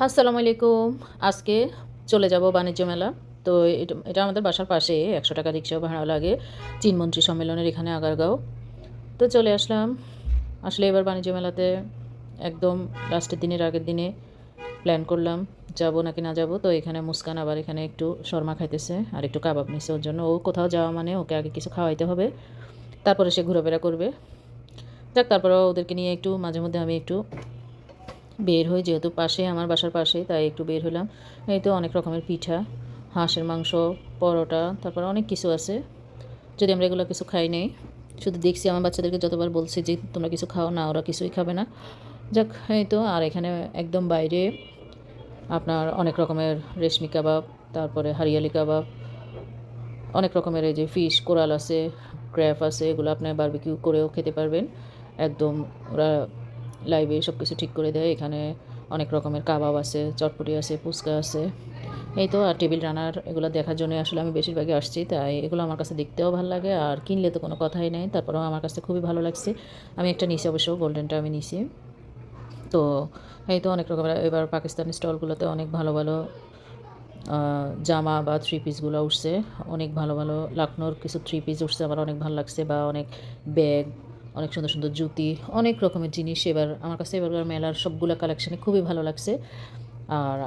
আসসালামু আলাইকুম। আজকে চলে যাব বাণিজ্য মেলা। তো এটা আমাদের বাসার পাশে, ১০০ টাকা রিক্সা ভাড়া লাগে। চীনমন্ত্রী সম্মেলনের এখানে আগারগাঁও। তো চলে আসলাম। আসলে এবার বাণিজ্য মেলাতে একদম লাস্টের দিনের আগের দিনে প্ল্যান করলাম যাব নাকি না যাব। তো এখানে মুস্কান আবার এখানে একটু শর্মা খাইতেছে আর একটু কাবাব নিছে ওর জন্য। ও কোথাও যাওয়া মানে ওকে আগে কিছু খাওয়াইতে হবে, তারপরে সে ঘোরাফেরা করবে। যাক, তারপরেও ওদেরকে নিয়ে একটু মাঝে মধ্যে আমি একটু বের হই, যেহেতু পাশে আমার বাসার পাশেই, তাই একটু বের হলাম। এই তো অনেক রকমের পিঠা, হাঁসের মাংস, পরোটা, তারপরে অনেক কিছু আছে। যদি আমরা এগুলো কিছু খাই নাই, শুধু দেখছি। আমার বাচ্চাদেরকে যতবার বলছি যে তোমরা কিছু খাও না, ওরা কিছুই খাবে না। যাক, এই তো। আর এখানে একদম বাইরে আপনার অনেক রকমের রেশমি কাবাব, তারপরে হারিয়ালি কাবাব, অনেক রকমের এই যে ফিশ কোরাল আছে, ক্র্যাব আছে, এগুলো আপনি বারবিকিউ করেও খেতে পারবেন। একদম ওরা লাইভে সব কিছু ঠিক করে দেয়। এখানে অনেক রকমের কাবাব আছে, চটপটি আছে, ফুচকা আছে। এই তো। আর টেবিল রানার এগুলো দেখার জন্য আসলে আমি বেশিরভাগই আসছি, তাই এগুলো আমার কাছে দেখতেও ভালো লাগে, আর কিনলে তো কোনো কথাই নেই। তারপরেও আমার কাছে খুবই ভালো লাগছে। আমি একটা নিছি, অবশ্য গোল্ডেনটা আমি নিছি। তো এই তো অনেক রকমের এবার পাকিস্তানি স্টলগুলোতে অনেক ভালো ভালো জামা বা থ্রি পিসগুলো উঠছে। অনেক ভালো ভালো লাকনোর কিছু থ্রি পিস উঠছে, আমার অনেক ভালো লাগছে। বা অনেক ব্যাগ, অনেক সুন্দর সুন্দর জুতি, অনেক রকমের জিনিস এবার আমার কাছে এবারকার মেলার সবগুলো কালেকশানে খুবই ভালো লাগছে। আর